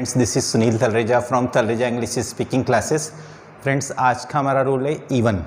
Friends, this is Sunil Talreja from Talreja English speaking classes. Friends, आज का हमारा रूल है इवन।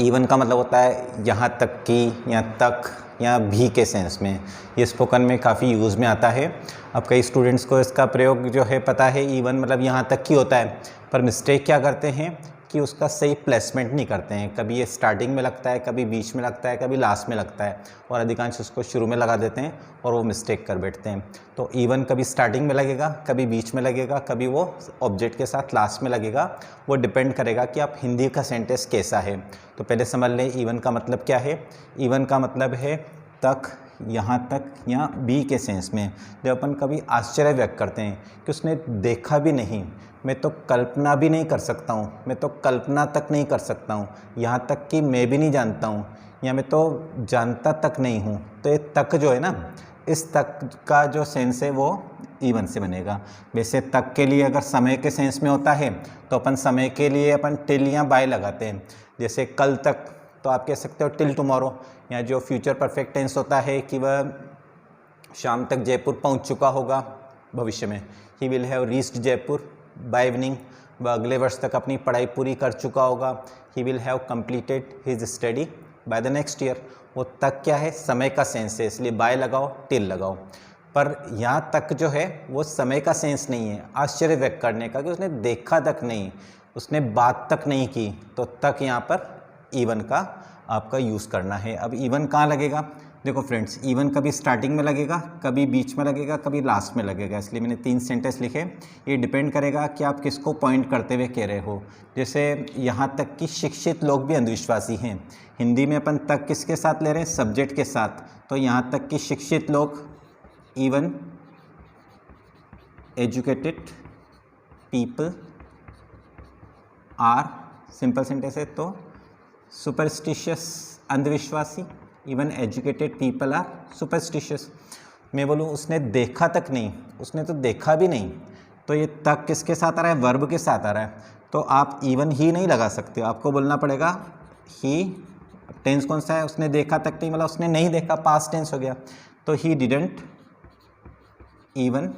इवन का मतलब होता है यहाँ तक कि, या तक, या भी के सेंस में। ये स्पोकन में काफ़ी यूज़ में आता है। अब कई स्टूडेंट्स को इसका प्रयोग जो है पता है, इवन मतलब यहाँ तक की होता है, पर मिस्टेक क्या करते हैं कि उसका सही प्लेसमेंट नहीं करते हैं। कभी ये स्टार्टिंग में लगता है, कभी बीच में लगता है, कभी लास्ट में लगता है, और अधिकांश उसको शुरू में लगा देते हैं और वो मिस्टेक कर बैठते हैं। तो इवन कभी स्टार्टिंग में लगेगा, कभी बीच में लगेगा, कभी वो ऑब्जेक्ट के साथ लास्ट में लगेगा। वो डिपेंड करेगा कि आप हिंदी का सेंटेंस कैसा है। तो पहले समझ लें इवन का मतलब क्या है। इवन का मतलब है तक, यहाँ तक, या बी के सेंस में। जब अपन कभी आश्चर्य व्यक्त करते हैं कि उसने देखा भी नहीं, मैं तो कल्पना भी नहीं कर सकता हूँ, मैं तो कल्पना तक नहीं कर सकता हूँ, यहाँ तक कि मैं भी नहीं जानता हूँ, या मैं तो जानता तक नहीं हूँ। तो ये तक जो है ना, इस तक का जो सेंस है वो इवन से बनेगा। वैसे तक के लिए अगर समय के सेंस में होता है तो अपन समय के लिए अपन टिल या बाय लगाते हैं। जैसे कल तक तो आप कह सकते हो टिल टुमारो, या जो फ्यूचर परफेक्ट टेंस होता है कि वह शाम तक जयपुर पहुंच चुका होगा भविष्य में। He will have reached Jaipur by evening. वह अगले वर्ष तक अपनी पढ़ाई पूरी कर चुका होगा। He will have completed his study by the next year. वो तक क्या है, समय का सेंस है, इसलिए बाय लगाओ, टिल लगाओ। पर यहाँ तक जो है वो समय का सेंस नहीं है, आश्चर्य व्यक्त करने का, कि उसने देखा तक नहीं, उसने बात तक नहीं की। तो तक यहाँ पर इवन का आपका यूज़ करना है। अब इवन कहाँ लगेगा? देखो फ्रेंड्स, इवन कभी स्टार्टिंग में लगेगा, कभी बीच में लगेगा, कभी लास्ट में लगेगा। इसलिए मैंने 3 सेंटेंस लिखे। ये डिपेंड करेगा कि आप किसको पॉइंट करते हुए कह रहे हो। जैसे यहाँ तक कि शिक्षित लोग भी अंधविश्वासी हैं। हिंदी में अपन तक किसके साथ ले रहे हैं? सब्जेक्ट के साथ। तो यहाँ तक कि शिक्षित लोग, even educated people are, simple sentence है तो सुपरस्टिशियस, अंधविश्वासी। Even educated people are superstitious. मैं बोलूँ उसने देखा तक नहीं, उसने तो देखा भी नहीं, तो ये तक किसके साथ आ रहा है? वर्ब के साथ आ रहा है। तो आप इवन ही नहीं लगा सकते, आपको बोलना पड़ेगा ही। टेंस कौन सा है? उसने देखा तक नहीं, मतलब उसने नहीं देखा, पास्ट टेंस हो गया। तो ही डिडंट इवन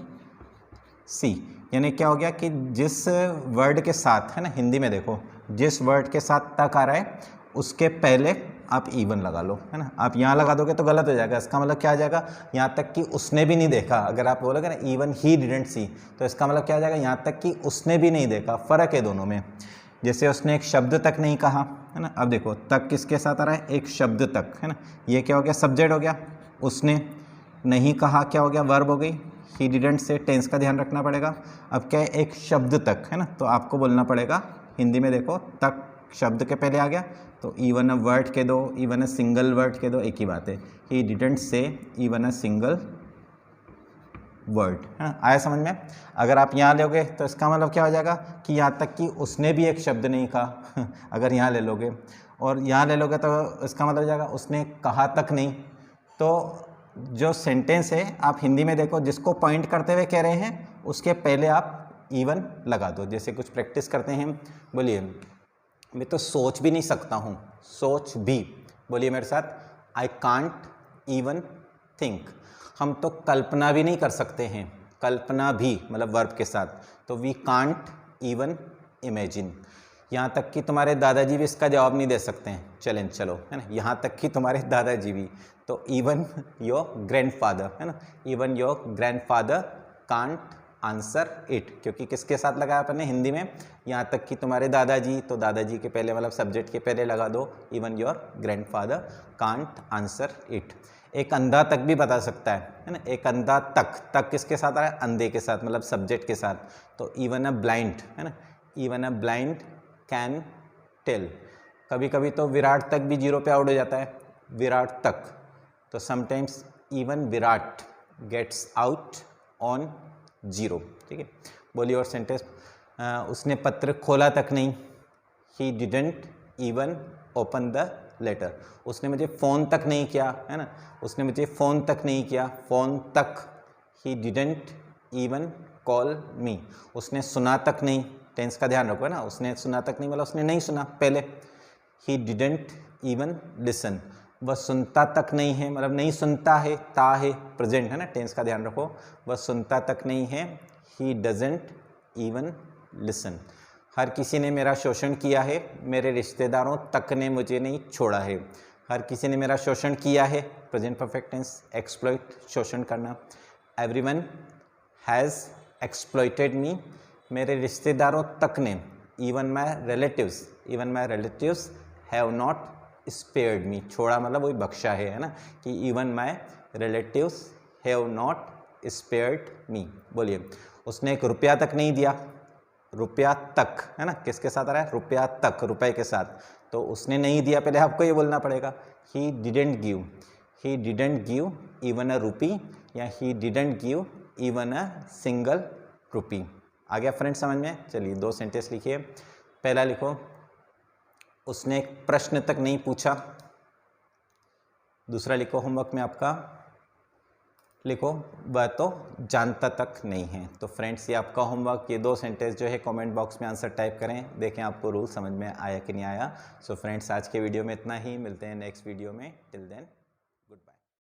सी। यानी क्या हो गया कि जिस वर्ड के साथ, है ना, हिंदी में देखो, जिस वर्ड के साथ तक आ रहा है उसके पहले आप इवन लगा लो, है ना। आप यहाँ लगा दोगे तो गलत हो जाएगा। इसका मतलब क्या आ जाएगा? यहाँ तक कि उसने भी नहीं देखा। अगर आप बोलोगे ना इवन ही डिडंट सी, तो इसका मतलब क्या आ जाएगा? यहाँ तक कि उसने भी नहीं देखा। फ़र्क है दोनों में। जैसे उसने एक शब्द तक नहीं कहा, है ना। अब देखो तक किसके साथ आ रहा है? एक शब्द तक, है ना। ये क्या हो गया? सब्जेक्ट हो गया। उसने नहीं कहा क्या हो गया? वर्ब हो गई। ही डिडंट से, टेंस का ध्यान रखना पड़ेगा। अब क्या है? एक शब्द तक, है ना। तो आपको बोलना पड़ेगा हिंदी में, देखो तक शब्द के पहले आ गया तो इवन अ वर्ड के दो, इवन अ सिंगल वर्ड के दो, एक ही बात है। He didn't say even a single word, है ना। आया समझ में? अगर आप यहाँ लोगे तो इसका मतलब क्या हो जाएगा कि यहाँ तक कि उसने भी एक शब्द नहीं कहा। अगर यहाँ ले लोगे और यहाँ ले लोगे तो इसका मतलब हो जाएगा उसने कहा तक नहीं। तो जो सेंटेंस है आप हिंदी में देखो, जिसको पॉइंट करते हुए कह रहे हैं उसके पहले आप इवन लगा दो। जैसे कुछ प्रैक्टिस करते हैं, बोलिए मैं तो सोच भी नहीं सकता हूँ। सोच भी, बोलिए मेरे साथ, आई कांट इवन थिंक। हम तो कल्पना भी नहीं कर सकते हैं। कल्पना भी मतलब वर्ब के साथ, तो वी कांट इवन इमेजिन। यहाँ तक कि तुम्हारे दादाजी भी इसका जवाब नहीं दे सकते हैं। चलें चलो, है ना। यहाँ तक कि तुम्हारे दादाजी भी, तो इवन योर ग्रैंडफादर, है ना। Even your grandfather can't answer it, क्योंकि किसके साथ लगाया अपने हिंदी में? यहाँ तक कि तुम्हारे दादाजी, तो दादाजी के पहले मतलब सब्जेक्ट के पहले लगा दो even your grandfather can't answer it. एक अंधा तक भी बता सकता है ना। एक अंधा तक, तक किसके साथ आ रहा है? अंधे के साथ, मतलब सब्जेक्ट के साथ। तो इवन अ ब्लाइंड, है ना। Even a blind can tell. कभी कभी तो विराट तक भी 0 पे आउट हो जाता है, विराट तक। तो sometimes even Virat gets out on 0, ठीक है। बोलिए और सेंटेंस, उसने पत्र खोला तक नहीं। He didn't even open the letter. उसने मुझे फ़ोन तक नहीं किया, है ना। उसने मुझे फ़ोन तक नहीं किया, फ़ोन तक। ही डिडंट इवन कॉल मी। उसने सुना तक नहीं, टेंस का ध्यान रखो, है ना। उसने सुना तक नहीं मतलब उसने नहीं सुना पहले। ही डिडंट इवन लिसन। वह सुनता तक नहीं है, मतलब नहीं सुनता है, ता है, प्रेजेंट, है ना। टेंस का ध्यान रखो। वह सुनता तक नहीं है। He doesn't even listen. हर किसी ने मेरा शोषण किया है, मेरे रिश्तेदारों तक ने मुझे नहीं छोड़ा है। हर किसी ने मेरा शोषण किया है, प्रेजेंट परफेक्ट टेंस, एक्सप्लॉइट शोषण करना। एवरीवन हैज़ एक्सप्लॉइटेड मी, मेरे रिश्तेदारों तक ने, even my relatives have not spared me, छोड़ा मतलब वही बख्शा है ना, कि even my relatives have not spared me. बोलिए, उसने 1 रुपया तक नहीं दिया, रुपया तक है ना, किसके साथ आ रहा है, रुपया तक, रुपए के साथ, तो उसने नहीं दिया, पहले आपको ये बोलना पड़ेगा he didn't give even a rupee, या he didn't give even a single rupee. आ गया फ्रेंड्स समझ में? चलिए 2 सेंटेंस लिखिए। पहला लिखो, उसने एक प्रश्न तक नहीं पूछा। दूसरा लिखो होमवर्क में आपका, लिखो वह तो जानता तक नहीं है। तो फ्रेंड्स ये आपका होमवर्क, ये 2 सेंटेंस जो है कमेंट बॉक्स में आंसर टाइप करें, देखें आपको रूल समझ में आया कि नहीं आया। सो फ्रेंड्स आज के वीडियो में इतना ही, मिलते हैं नेक्स्ट वीडियो में। Till then